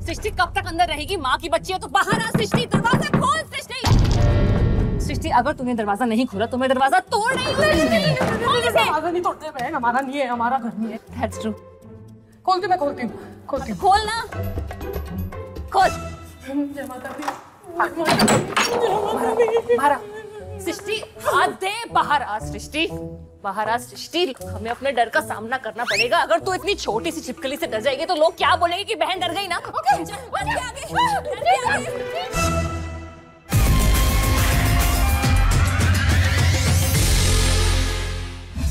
सृष्टि कब तक अंदर रहेगी? माँ की बच्ची है तो बाहर आ सृष्टि, दरवाजा खोल सृष्टि। सृष्टि अगर तूने दरवाजा नहीं खोला तो मैं दरवाजा तोड़ नहीं दरवाजा नहीं तोड़ते बहन, हमारा नहीं है, हमारा घर नहीं है। That's true। खोलती मैं खोलती हूँ। खोल ना, खोल। जय माता दी। बाहर सृष्टि, हाथ दे, बाहर आ सृष्टि, बाहर आ सृष्टि। हमें अपने डर का सामना करना पड़ेगा। अगर तू इतनी छोटी सी छिपकली से डर जाएगी तो लोग क्या बोलेंगे कि बहन डर गई ना। ओके,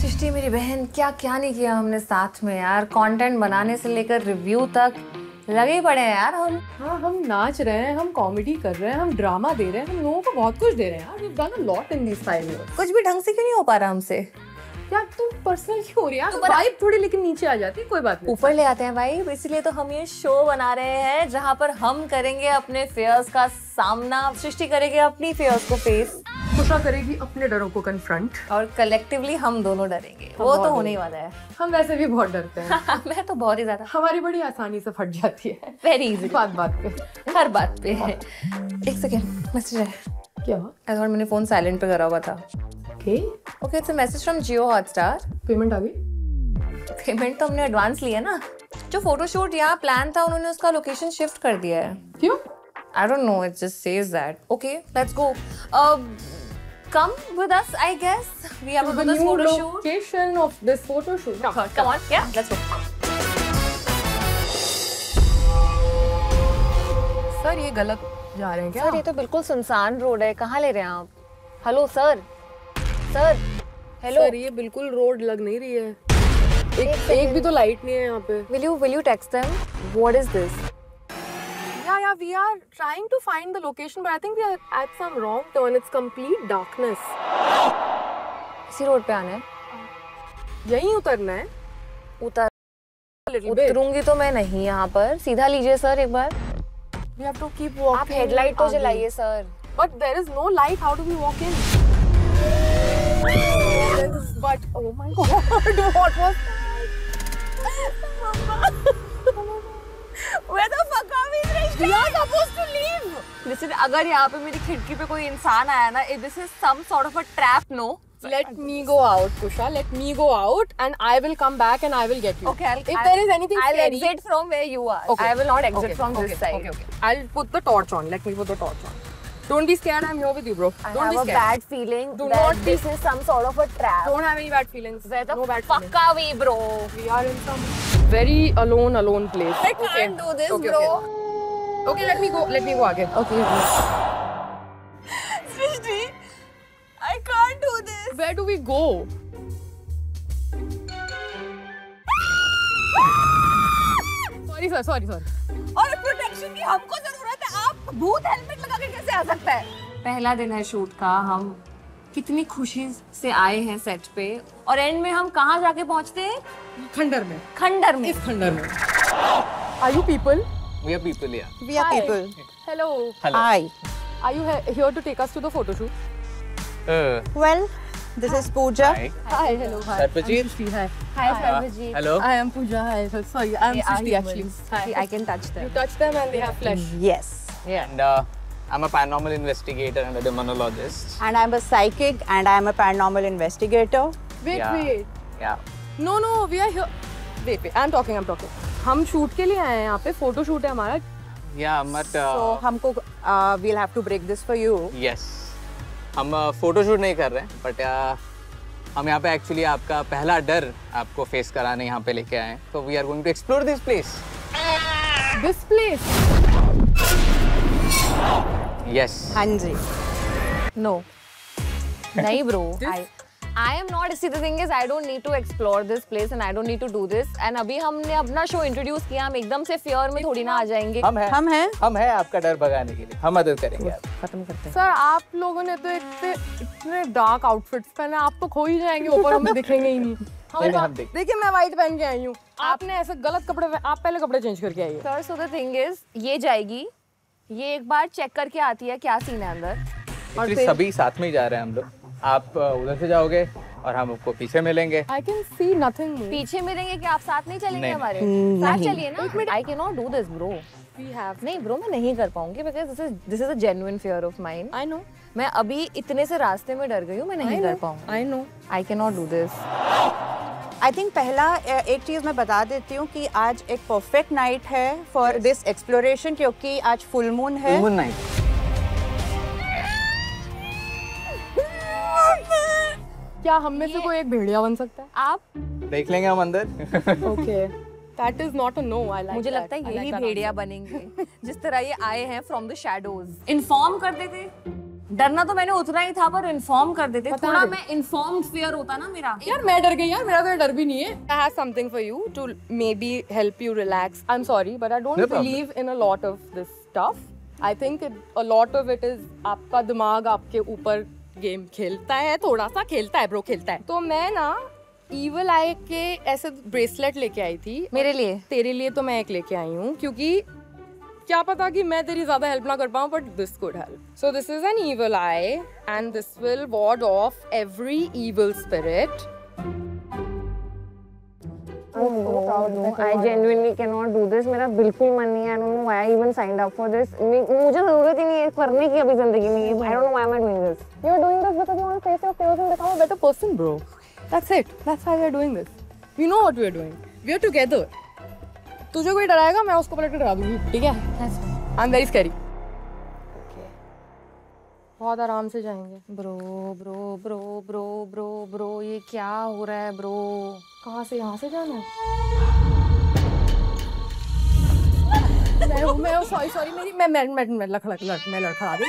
सृष्टि मेरी बहन, क्या क्या नहीं किया हमने साथ में यार। कंटेंट बनाने से लेकर रिव्यू तक लगे पड़े हैं यार हम। हाँ, हम नाच रहे हैं, हम कॉमेडी कर रहे हैं, हम ड्रामा दे रहे हैं, हम लोगों को बहुत कुछ दे रहे हैं यार। We've done a lot in these 5 years। कुछ भी ढंग से क्यों नहीं हो पा रहा हमसे यार? तुम पर्सनल क्यों हो रही है? वाइब थोड़ी लेकिन नीचे आ जाती है, कोई बात नहीं। ऊपर ले आते हैं वाइब। इसलिए तो हम ये शो बना रहे हैं जहाँ पर हम करेंगे अपने फेयर्स का सामना, सृष्टि करेगी अपनी फेयर्स को फेस, खुशा करेगी अपने डरों को कन्फ्रंट, और कलेक्टिवली हम दोनों डरेंगे। वो तो होने ही वाला है। हम वैसे भी बहुत डरते हैं। मैं तो बहुत ही ज्यादा। हमारी बड़ी आसानी से फट जाती है, वेरी इजी, बात बात पे, हर बात पे है। एक सेकेंड, मैसेज है। क्या? अगर मैंने फोन साइलेंट पे करा हुआ था। Okay it's a message from Jio Hotstar. Payment आ गई? पेमेंट तो हमने एडवांस लिया ना। जो फोटोशूट यहाँ प्लान था उन्होंने उसका लोकेशन शिफ्ट कर दिया है। क्यों? I don't know, it just says that. Okay, let's go. Come with us, I guess. We have to do this photo shoot. Location of this photo shoot. Come on, yeah, let's go. Sir ये गलत जा रहे हैं क्या? Sir ये तो बिल्कुल सुनसान रोड है, कहाँ ले रहे हैं आप? Hello sir, sir, hello. Sir ये बिल्कुल रोड लग नहीं रही है। एक भी तो लाइट नहीं है यहाँ पे। Will you text them? What is this? Yeah, we are trying to find the location, but I think we are at some wrong turn. It's complete darkness. इसी रोड पे आना है? यहीं उतरना है? उतरूंगी तो मैं नहीं यहाँ पर। सीधा लीजिए सर एक बार। We have to keep walking. आप हेडलाइट तो जलाइए sir. But there is no light. How do we walk in? But oh my God, what was that? Where the fuck are we? We are supposed to leave. Listen, अगर यहाँ पे मेरी खिड़की पे कोई इंसान आया ना, this is some sort of a trap, no? Let me go out, Kusha. Let me go out, and I will come back and I will get you. Okay, if there is anything I'll scary, exit from where you are. Okay. I will not exit from this side. Okay. I'll put the torch on. Let me put the torch on. Don't be scared. I'm here with you, bro. I Don't have be a scared. bad feeling Do that not be- this is some sort of a trap. Don't have any bad feelings. Where the no bad fuck feelings. are we, bro? We are in some very alone place. I can't do this, Okay, bro. Okay, let me go. Let me go again. Okay. Srishti, I can't do this. Where do we go? Sorry. और protection की हमको जरूरत है। आप भूत helmet लगा के कैसे आ सकता है? पहला दिन है शूट का। हम कितनी खुशी से आए हैं सेट पे, और एंड में हम कहाँ जाके पहुँचते हैं? खंडर में। इस खंडर में। Are you people? We are people, yeah. We are Hi. people. Hello. Hi. Are you here to take us to the photo shoot? Well, this is Pooja. Hi. Hi. Hello. Hi. Sarpajit. I'm Srishti. Hi. Hi, Sarvajit. Hello. I am Pooja. Hi. Sorry, I'm Srishti actually. Hi. I can touch them. You touch them and they have flesh. Yes. Yeah. And I'm a paranormal investigator and a demonologist. And I'm a psychic and I'm a paranormal investigator. Wait, Yeah. wait. Yeah. No, we are here. Wait. I'm talking. हम shoot के लिए आए हैं यहाँ पे, photo shoot है हमारा। Yeah, but So, हमको we'll have to break this for you. yes. हम फोटो शूट नहीं कर रहे हैं, बट हम यहाँ पे एक्चुअली आपका पहला डर आपको फेस कराने यहाँ पे लेके आए हैं। तो we are going to explore this place. This place. Yes. हाँ जी. No. नहीं bro. I am not. See, the thing is, I don't need to explore this place and I don't need to do this. And अभी हमने अपना show introduce किया, हम एकदम से fear में थोड़ी ना आ जाएंगे। हम हैं आपका डर भगाने के लिए। हम मदद करेंगे आप। खत्म करते हैं। सर आप लोगों ने तो इतने डार्क आउटफिट्स पहने, आप तो खो ही जाएंगे, ऊपर हमें दिखेंगे ही नहीं। हम देख। देखिए मैं व्हाइट पहन के आई हूँ, आपने ऐसे गलत कपड़े, आप पहले कपड़े चेंज करके आइए। Sir, so the thing is, ये जाएगी, ये एक बार चेक करके आती है क्या सीन है अंदर। एक्चुअली सभी साथ में ही जा रहे हैं हम लोग। आप उधर से जाओगे और हम आपको पीछे मिलेंगे। I can see nothing. पीछे मिलेंगे कि आप साथ नहीं चलेंगे नहीं। हमारे साथ चलिए ना। I cannot do this bro. We have. नहीं ब्रो मैं नहीं कर पाऊंगी because this is a genuine fear of mine. I know. मैं अभी इतने से रास्ते में डर गई हूँ, मैं नहीं कर पाऊंगी। I know. I cannot do this. I think पहला एक चीज़ मैं बता देती हूँ कि आज एक परफेक्ट नाइट है फॉर दिस एक्सप्लोरेशन, क्योंकि आज फुल मून है। Moon night. क्या हम में से कोई एक भेड़िया बन सकता है? आप देख लेंगे हम अंदर। Okay. That is not a no. I like. मुझे that. लगता I है like यही that भेड़िया बनेंगे जिस तरह ये आए हैं फ्रॉम द शैडोज। इन्फॉर्म कर देते, डरना तो मैंने उतना ही था पर इन्फॉर्म कर देते, थोड़ा मैं इन्फॉर्म्ड फियर होता ना मेरा। यार मैं डर गई यार, मेरा तो डर भी नहीं है। I have something for you to maybe help you relax. I'm sorry, but I don't No problem. believe in a lot of this stuff. I think a lot of it is आपका दिमाग आपके ऊपर game खेलता है, थोड़ा सा खेलता है ब्रो, खेलता है। तो मैं ना Evil Eye के ऐसे ब्रेसलेट लेके आई थी मेरे लिए। तेरे लिए तो मैं एक लेके आई हूँ, क्योंकि क्या पता कि मैं तेरी ज्यादा हेल्प ना कर पाऊँ, but this could help. So this is an evil eye and this will ward off every evil spirit. I genuinely cannot do this. मेरा बिल्कुल मन नहीं है। I don't know why I even signed up for this. मुझे जरूरत ही नहीं है करने की अभी जिंदगी में। I don't know why am I doing this. You're doing this because you want to face your fears and become a better person, bro. That's it. That's why we're doing this. We know what we're doing. We're together. तुझे कोई डराएगा, मैं उसको पलट के डरा दूंगी, ठीक है? I'm very scary. बहुत आराम से जाएंगे। Bro bro bro bro bro bro ये क्या हो रहा है ब्रो? कहाँ से? यहाँ से जाना है? मैं सॉरी मेरी मैं लड़खड़ा दी।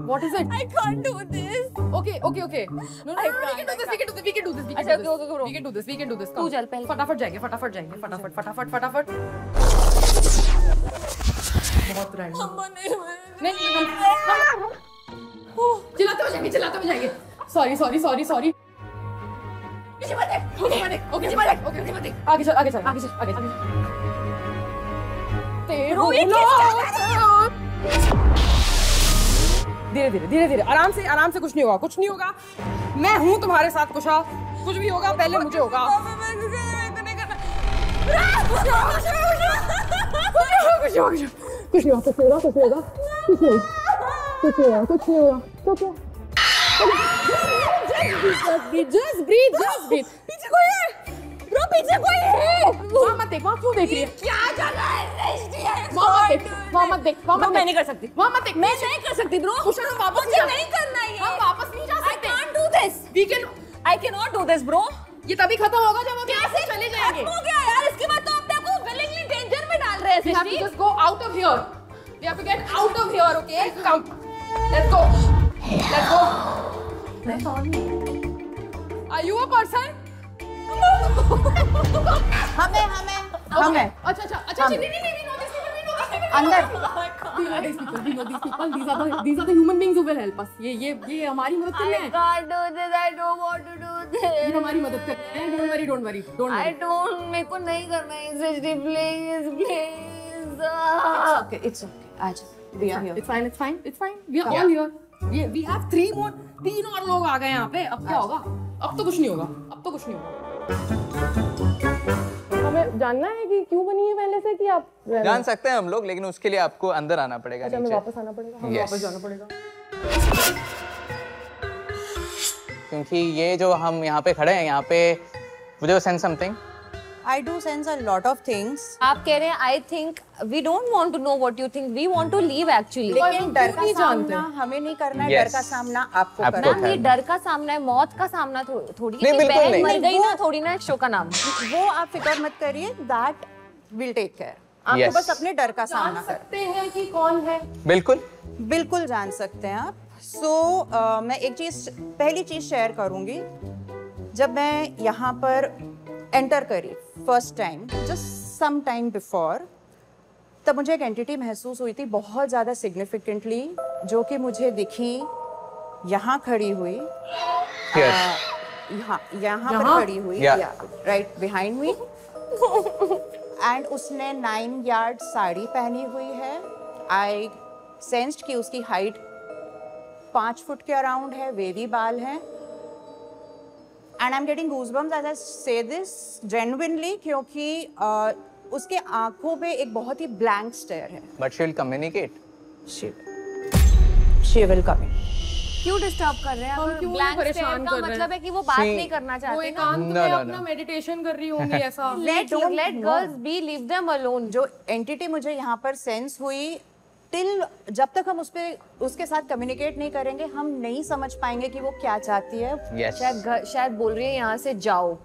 What is it? I can't do this. Okay. No, we can do this. We can do this. तू चल पहले। फटाफट जाएंगे। फटाफट। बहुत रैंडम। नहीं। चिल्लाते हुए जाएंगे। सॉरी। पीछे मत देख। ओके। आगे चल। धीरे आराम से कुछ नहीं होगा। मैं हूँ तुम्हारे साथ, कुछ भी होगा पहले मुझे होगा। कुछ नहीं होगा। Just breathe. पीछे कोई है। ब्रो पीछे कोई है। वहाँ मत देख, वहाँ क्यों देख रही है? क्या जगह है? वहाँ मत देख। मैं नहीं कर सकती। वहाँ मत देख। मैं नहीं कर सकती ब्रो। हम वापस नहीं करना ये। हम वापस नहीं जा सकते। I can't do this. I cannot do this bro. ये तभी खत्म होगा जब हम कैसे चले जाएंगे। खत्म हो गया यार, इसके बाद तो अपने को willingly danger में डाल रहे हैं। We have to just go out of here. We have to get out of here, okay? Come. Let's go. Are you a person? हमें अच्छा नहीं know these people. अंदर We know these people. These are the human beings who will help us. ये हमारी मदद कर रहे हैं। can't do this. I don't want to do this. ये हमारी मदद कर रहे हैं। Don't worry. I don't, मेरे को नहीं करना है सृष्टि, please. It's okay. आज we are here. It's fine. We are all here. We have 3 और लोग आ गए यहाँ पे। अब क्या होगा? अब तो कुछ नहीं होगा। हमें जानना है कि क्यों बनी है पहले से, कि आप जान सकते हैं हम लोग, लेकिन उसके लिए आपको अंदर आना पड़ेगा। हमें नीचे वापस आना पड़ेगा। हमें वापस जाना पड़ेगा। क्योंकि ये जो हम यहाँ पे खड़े हैं, यहाँ पे मुझे sense something. I do sense a lot of things. आप कह रहे हैं I think we don't want to know what you think, we want to leave actually. लेकिन डर का नहीं जानते। सामना हमें नहीं करना है, Yes. डर का सामना आपको आपको करना मैम ये डर का सामना है, मौत का सामना थोड़ी नहीं, है। बिल्कुल बहन नहीं। मर गई ना, थोड़ी ना शो का नाम। है। वो आप फिक्र मत करिए, that will take care. आपको Yes. बस अपने डर का सामना जान करना सकते हैं कि कौन है। बिल्कुल जान सकते हैं आप। मैं एक चीज, पहली चीज शेयर करूंगी। जब मैं यहाँ पर एंटर करी first time, just some time before, तब मुझे एक एंटिटी महसूस हुई थी बहुत ज़्यादा सिग्निफिकेंटली, जो कि मुझे दिखी यहाँ खड़ी हुई, यहाँ पर खड़ी हुई, राइट बिहाइंड मी, एंड उसने 9 यार्ड साड़ी पहनी हुई है। आई सेंस्ड कि उसकी हाइट 5 फुट के अराउंड है, वेवी बाल हैं। And I am getting goosebumps as I say this genuinely, क्योंकि उसके आंखों पे एक बहुत ही ब्लैंक स्टेयर है। But she will communicate. She will come. क्यों डिस्टर्ब कर रहे हैं? हम अगर क्यों blank परेशान stare का कर रहे हैं? मतलब है कि वो बात See, नहीं करना वो चाहते ना। एकांत में No, no, अपना no. मेडिटेशन कर रही होंगी ऐसा। Let don't let know. girls be, leave them alone. जो एंटिटी मुझे यहाँ पर सेंस हुई, टिल जब तक हम उसके साथ कम्युनिकेट नहीं करेंगे, हम नहीं समझ पाएंगे कि वो क्या चाहती है। Yes. शायद बोल रही है यहाँ से जाओ।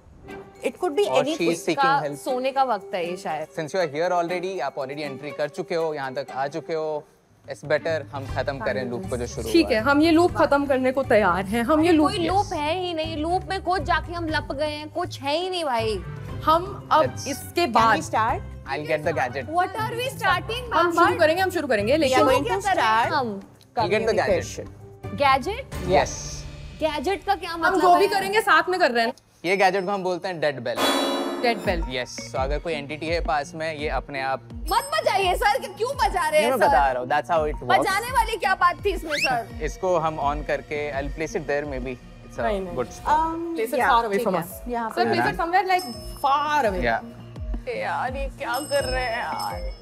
It could be Or any. she is seeking का help. सोने का वक्त है ये शायद। Since you are here already, आप ऑलरेडी एंट्री कर चुके हो, यहाँ तक आ चुके हो, इट्स बेटर हम खत्म करें लूप को जो शुरू हुआ ठीक है, हम ये लूप खत्म करने को तैयार हैं। हम ये लूप कोई लूप है ही नहीं, लूप में खुद जाके हम लप गए हैं, कुछ है ही नहीं भाई। हम अब Let's- इसके Can बाद we start? I'll get the gadget. What are we starting? हम शुरू करेंगे We are लेकिन going क्या to कर रहे हैं start हम? I'll get the gadget. communication. Gadget? Yes. Gadget का क्या हम मतलब जो भी है? करेंगे साथ में कर रहे हैं। ये गैजेट को हम बोलते हैं dead bell. Dead bell. Yes, तो अगर कोई एंटिटी है पास में, ये अपने आप मत बजाइए सर, क्यों बजा रहे नहीं, हैं मैं बता सर? रहा हूँ, that's how it works. बजाने वाली क्या बात थी इसमें सर? इसको हम ऑन करके I'll place it there maybe. It's a नहीं, नहीं. good spot. Place it Yeah, far away ठीक from है, us. यहाँ Sir, पर। place it somewhere like far away. Yeah. यार ये क्या कर रहे हैं यार?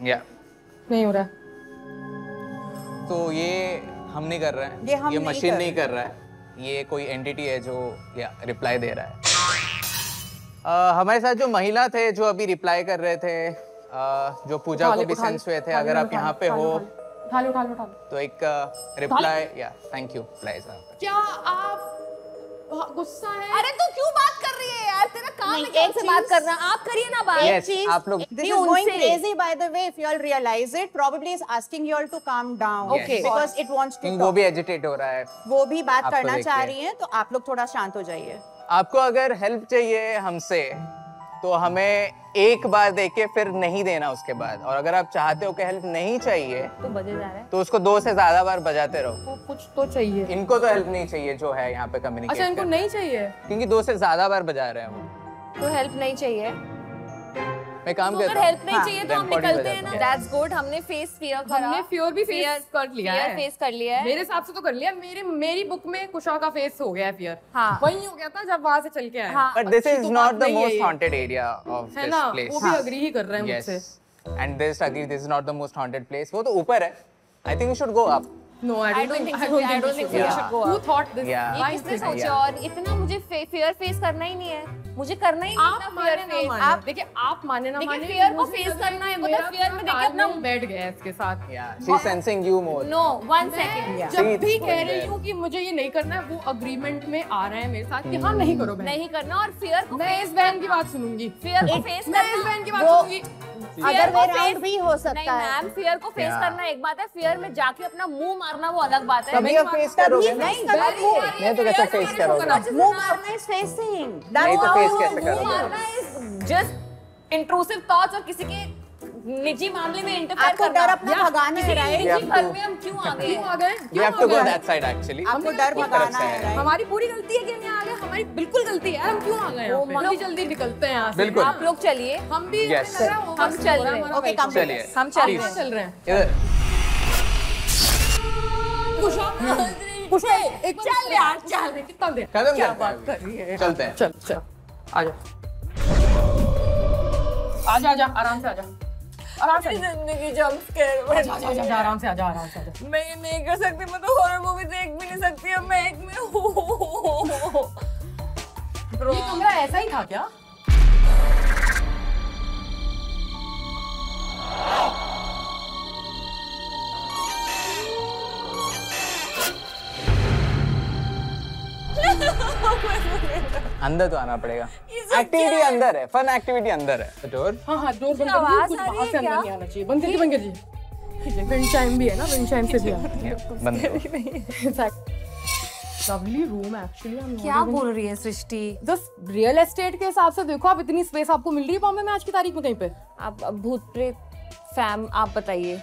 Yeah. नहीं हो रहा है। तो ये हम नहीं कर रहे हैं, ये हम नहीं मशीन कर नहीं कर रहा है, ये कोई एंटिटी है जो रिप्लाई दे रहा है। हमारे साथ जो महिला थे जो अभी रिप्लाई कर रहे थे, जो पूजा को भी सेंस हुए थे, अगर आप यहाँ पे हो उठा लो। तो एक रिप्लाई, या थैंक यू प्लाइजा। क्या आप गुस्सा है? अरे तू क्यों बात कर रही है यार? तेरा काम नहीं, है क्या एक से बात चीज- करना? आप करिए ना बात। Yes, चीज- आप लोग This नहीं, is going उनसे- crazy, by the way. If you all realize it, probably is asking you all to calm down. Okay. Because it wants to वो talk. भी एजिटेट हो रहा है। वो भी बात आपको करना देख चाह के। रही हैं, तो आप लोग थोड़ा शांत हो जाइए। आपको अगर हेल्प चाहिए हमसे तो हमें एक बार देके फिर नहीं देना उसके बाद, और अगर आप चाहते हो कि हेल्प नहीं चाहिए तो बजे जा रहा है। तो उसको 2 से ज्यादा बार बजाते रहो। तो कुछ तो चाहिए। इनको तो हेल्प नहीं चाहिए जो है यहाँ पे अच्छा, कम्युनिकेट इनको नहीं चाहिए। क्योंकि 2 से ज्यादा बार बजा रहे हैं वो। तो हेल्प नहीं चाहिए। मैं काम तो करता अगर हूँ। हेल्प नहीं हाँ, चाहिए तो हम then body निकलते हैं ना। बजाता हूँ। That's good. हमने फेस फियर करा। हमने fear भी face कर लिया है। फेस कर लिया है। मेरे हिसाब से तो कर लिया। मेरी बुक में कुशा का फेस हो गया है फियर। हाँ। वही हो गया था जब वहां से चल के आए। हाँ। But this अच्छी is तो not बात the नहीं है most ये। haunted area of है this ना, place. वो भी अग्री ही कर रहे हैं Yes. मुझसे। And this agree, this is not the most haunted place. वो तो ऊपर है। I think we should go up. No, I don't think so. I don't think so. We should go Who up. thought this? Yeah. ये Why किसने this? सोचा? Yeah. और इतना मुझे फियर फेस करना ही नहीं है। मुझे करना ही नहीं आप था माने फियर ना फेस। माने, आप देखिए आप माने ना देखिए, माने, fear को मुझे face लग रहा है करना है, कि मतलब मेरा fear में देखिए अपना- तालमेल बैठ गया है इसके साथ। Yeah, she's sensing you more. No 1 second. Yeah. जब See, भी it's कह going रही there. हूँ कि मुझे ये नहीं करना है, वो अग्रीमेंट में आ रहे हैं मेरे साथ कि हाँ नहीं करो बहन। नहीं करना और फियर को मैं इस बहन की बात सुनूंगी। फियर को फेस मैं इस करना। बहन की बात वो- सुनूंगी। अदर वे राउंड भी हो नहीं सकता है। मैम, फियर को फेस Yeah. करना एक बात है, फियर में जाके अपना मुंह मारना वो अलग बात है। तभी आप फेस करोगे ना। नहीं, नहीं तो कैसे फेस करोगे? मुंह मारना is facing. नहीं तो face वो कैसे मुंह करोगे? मारना is just intrusive thoughts और किसी के निजी मामले में इंटरफेयर आपको डर अपना भगाना है, right? You have निजी घर to- में हम क्यों आ गए? क्यों आ गए? You क्यों have आ to go गए? that side actually. आपको डर उस तरफ भगाना से है, है। right? हमारी पूरी गलती है कि हम यहाँ आ गए। हमारी बिल्कुल गलती है। हम क्यों आ गए यहाँ पे? जल्दी जल्दी निकलते हैं यहाँ से। बिल्कुल। आप लोग चलिए, हम भी Yes. हमें लग रहा है हम चल रहे हैं। Okay, come चलिए। with us. हम चल Please. रहे हैं। चल रहे हैं। इधर। कुछ एक चल यार, चल। कितना देर? खत्म क्या करते बात हैं कर रही है? चलते हैं। चल चल आजा आजा आजा आराम से आजा आराम से आजा जिंदगी जंप स्केयर आजा आजा, आजा आराम से आजा आराम से आजा। मैं ये नहीं कर सकती। मैं तो हॉरर मूवी देख भी नहीं सकती। अब मैं एक में हूँ। ये कमरा ऐसा ही था क्या? अंदर तो आना पड़ेगा। एक्टिविटी अंदर है, फन एक्टिविटी अंदर है। डोर। हाँ हाँ डोर बंद कर आवाज कुछ आ रही बाहर है से अंदर क्या? नहीं आना चाहिए। बंद कर जी विंड चाइम भी है ना, विंड चाइम से भी है। बंद करो। Lovely room actually. क्या बोल रही है सृष्टि? रियल एस्टेट के हिसाब से देखो, आप इतनी स्पेस आपको मिल रही है बॉम्बे में आज की तारीख में कहीं पे? आप भूत प्रेत फैम आप बताइए।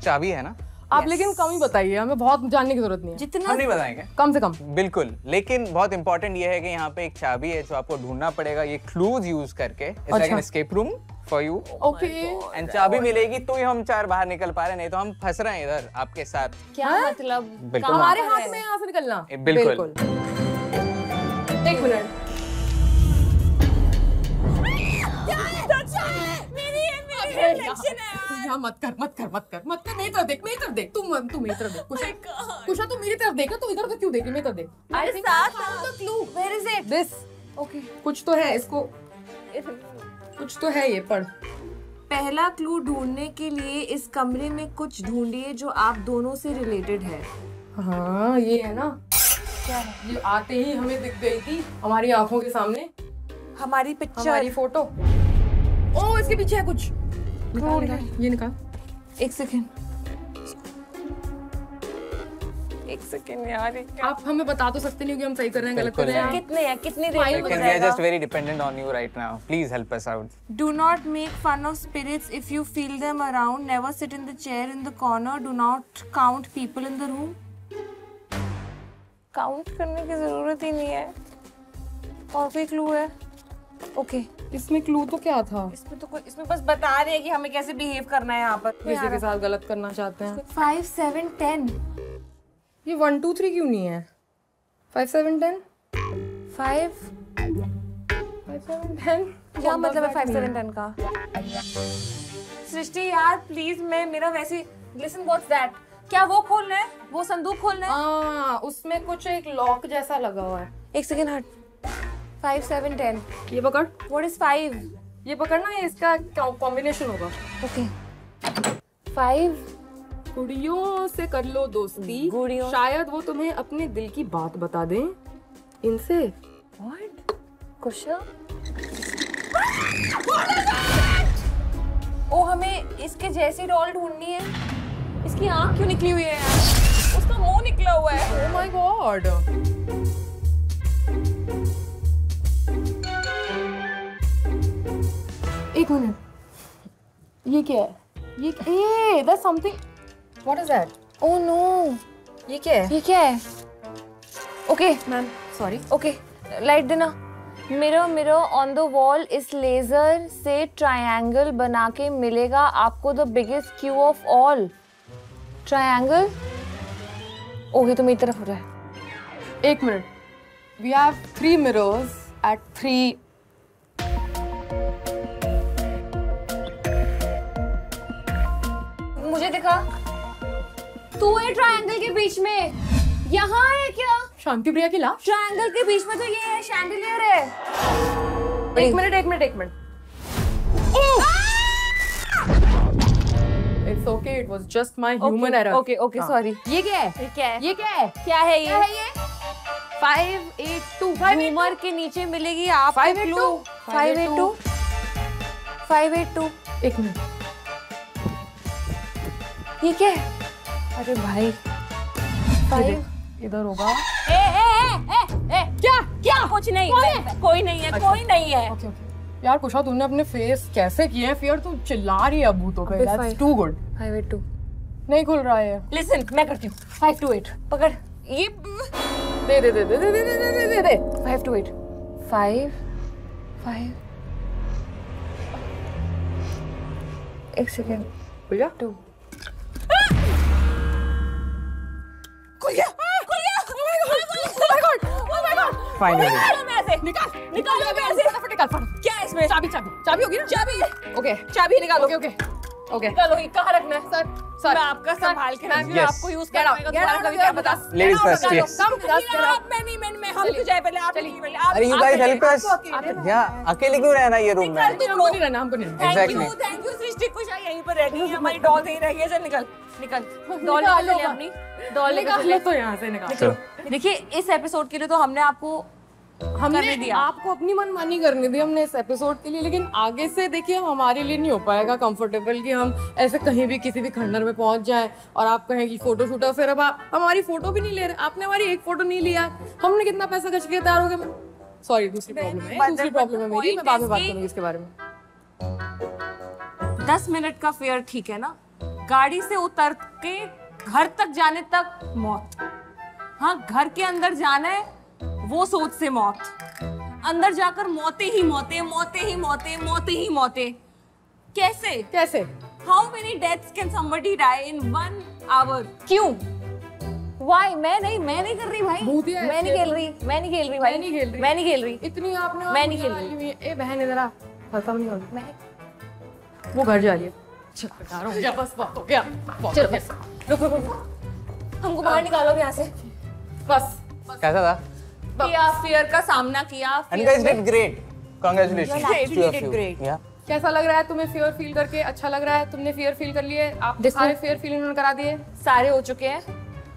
चाबी है ना? आप लेकिन कम ही बताइए, हमें बहुत जानने की जरूरत नहीं है। जितना हम नहीं बताएंगे। कम से कम। बिल्कुल, लेकिन बहुत इंपॉर्टेंट ये है कि यहाँ पे एक चाबी है जो आपको ढूंढना पड़ेगा। ये क्लूज यूज करके, it's like an escape room for you okay and चाबी मिलेगी तो ही हम 4 बाहर निकल पा रहे, नहीं तो हम फंस रहे हैं इधर आपके साथ। क्या मतलब? बिल्कुल हमारे हाथ में यहाँ से निकलना। बिल्कुल। एक मिनट। यहाँ मत कर मेरी तरफ देख तू मेरी तरफ देख। कुशा तू मेरी तरफ देख, तू इधर तो क्यों देख रही, मेरी तरफ देख। अरे साथ clue, where is it? This okay, कुछ तो है इसको, कुछ तो है, ये पढ़। पहला क्लू ढूंढने के लिए इस कमरे में कुछ ढूंढिए जो आप दोनों से रिलेटेड है। हाँ ये है ना, क्या है? ये आते ही हमें दिख गई थी हमारी आंखों के सामने, हमारी पिक्चर, हमारी फोटो। ओ इसके पीछे है कुछ। निकाल, ये निकाल। एक सेकेंड यार, आप हमें बता तो सकते नहीं कि हम सही कर रहे हैं गलत कर रहे हैं। कितने हैं, कितनी Lekin we are just very dependent on you right now. Please help us out. Do not make fun of spirits if you feel them around. Never sit in the chair in the corner. Do not count people in the room. Count करने की जरूरत ही नहीं है। और कोई clue है? Okay, इसमें clue तो क्या था? इसमें बस बता रहे हैं कि हमें कैसे बिहेव करना है यहाँ पर। किसी के साथ गलत करना चाहते हैं। 5, 7, 10. ये 1, 2, 3 क्यों नहीं है? 5, 7, 10? 5 10? क्या मतलब है 5, 7, 10 का? सृष्टि यार प्लीज, मेरा वैसे लिसन, व्हाट्स दैट? क्या वो खोलना है? वो संदूक खोलना है? हाँ, उसमें कुछ एक लॉक जैसा लगा हुआ है। एक सेकंड हट। 5, 7, 10. ये पकड़। What is 5? ये पकड़ना है, इसका कॉम्बिनेशन होगा। ओके, 5 गुड़ियों से कर लो दोस्ती, गुड़ियों, शायद वो तुम्हें अपने दिल की बात बता दें। इनसे What? कुशा? ओ, हमें इसके जैसी डॉल ढूंढनी है। इसकी आंख क्यों निकली हुई है यार? उसका मुंह निकला हुआ है। Oh my God! एक मिनट, ये क्या है? ये that's something. What is that? Oh no! ये क्या है? ये क्या है? Okay ma'am sorry. Okay, light देना। मिरर ऑन द वॉल, इस लेजर से ट्रायंगल बना के मिलेगा आपको the biggest Q of all. Triangle? Okay, तो मेरी तरफ हो रहा है। एक minute, we have 3 mirrors at 3. मुझे दिखा, तू है ट्रायंगल के बीच में। यहाँ है क्या? शांति प्रिया की लाश? ट्रायंगल के बीच में तो ये है, शैंडिलियर है। एक minute. It's okay, it was just my human error. Okay, sorry. ये क्या है? क्या है? ये क्या है? क्या है ये? 582. घूमर के नीचे मिलेगी आप 582. 582. 582. एक मिनट, ये क्या है? अरे भाई, 5 इधर होगा। ए, क्या? कुछ नहीं, कोई नहीं है। ओके यार कुशा, तुमने अपने फेस कैसे किए हैं? फिर तू चिल्ला रही है भूतों पे। That's too good. 582. नहीं खुल रहा है। लिसन, मैं करती हूँ। 528. पकड़ ये। दे 528. 5 एक सेकेंड। खुल जा। 2 Finally. निकाल क्या है इसमें? चाबी होगी ना? चाबी। ओके, चाबी निकालो। ओके निकालो, ये कहाँ रखना है? सर मैं आपका संभाल के रखूंगी, Yes. आपको यूज करना होगा। दोबारा कभी क्या पता? Ladies first, yes. मैं हम क्यों जाए पहले? आप पहले। अरे you guys help us. Yeah, अकेले क्यों रहना ये रूम में? हमको नहीं रहना। Exactly. थैंक यू सृष्टि। कुशा यहीं पर रहनी है, हमारी डॉल यहीं रह गई है। चल निकल डॉल निकाल ले अपनी। डॉल निकाल ले। तो यहाँ से निकाल। चलो। देखिए, इस एपिसोड के लिए तो हमने आपको हमने दिया। आपको अपनी मनमानी करनी दी हमने इस एपिसोड के लिए, लेकिन आगे से देखिए हमारे लिए नहीं हो पाएगा कंफर्टेबल कि हम ऐसे कहीं भी किसी भी खंडर में पहुंच जाएं और आप कहें कि फोटो शूट है, फिर अब आप हमारी फोटो भी नहीं ले रहे। आपने हमारी एक फोटो नहीं लिया, हमने कितना पैसा खर्च किया तैयार हो गए। सॉरी, दूसरी प्रॉब्लम है मेरी, मैं बाद में बात करूंगी इसके बारे में। 10 मिनट का फेयर ठीक है ना? गाड़ी से उतर के घर तक जाने तक मौत। हाँ, घर के अंदर जाना है वो सोच से मौत। अंदर जाकर मौतें ही मौतें। कैसे? कैसे? How many deaths can somebody die in 1 hour? क्यों? Why? मैं नहीं कर रही भाई। भूतिया मैं नहीं खेल रही भाई। मैं नहीं खेल रही। इतनी इतनी आपने मैं नहीं खेल रही। ए बहन इधर आ, खत्म नहीं होगी। मैं वो घर जा रही है। बता रहा हूँ क्या, बस बहुत हो गया। चलो बस रुको हमको बाहर निकालो यहाँ से। बस कैसा था? किया फियर का सामना किया। And guys did great. Congratulations. You actually Two of did you. great. Yeah. कैसा लग रहा है तुम्हें फियर फील करके? अच्छा लग रहा है? तुमने फियर फील कर लिए? आप सारे फियर फील इन्होंने करा दिए? सारे हो चुके हैं।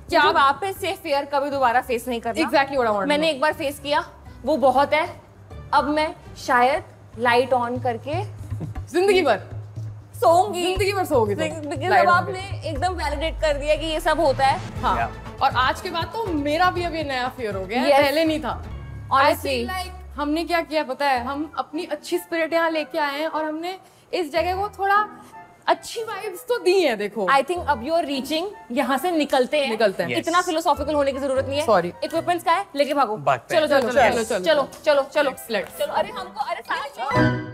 क्या आप वापस से फियर कभी दोबारा फेस नहीं करना? Exactly what I wanted. मैंने एक बार फेस किया, वो बहुत है। अब मैं शायद लाइट ऑन करके जिंदगी भर सोऊंगी। जिंदगी भर सोओगी तुम। Because Light अब on आपने एकदम वैलिडेट कर दिया कि ये सब होता है। हाँ। Yeah. और आज के बाद तो मेरा भी अब ये नया फियर हो गया है, Yes. पहले नहीं था। Honestly. I feel like हमने क्या किया पता है? हम अपनी अच्छी स्पिरिट यहाँ लेके आए हैं और हमने इस जगह को थोड़ा अच्छी वाइब्स तो दी है। देखो आई थिंक अब यू आर रीचिंग, यहाँ से निकलते हैं। Yes. इतना फिलोसॉफिकल होने की जरूरत नहीं है। Sorry. इक्विपमेंट्स का है, लेके भागो। भागते हैं। चलो चलो चलो चलो, चलो चलो चलो Let's. चलो। अरे हमको अरे साथ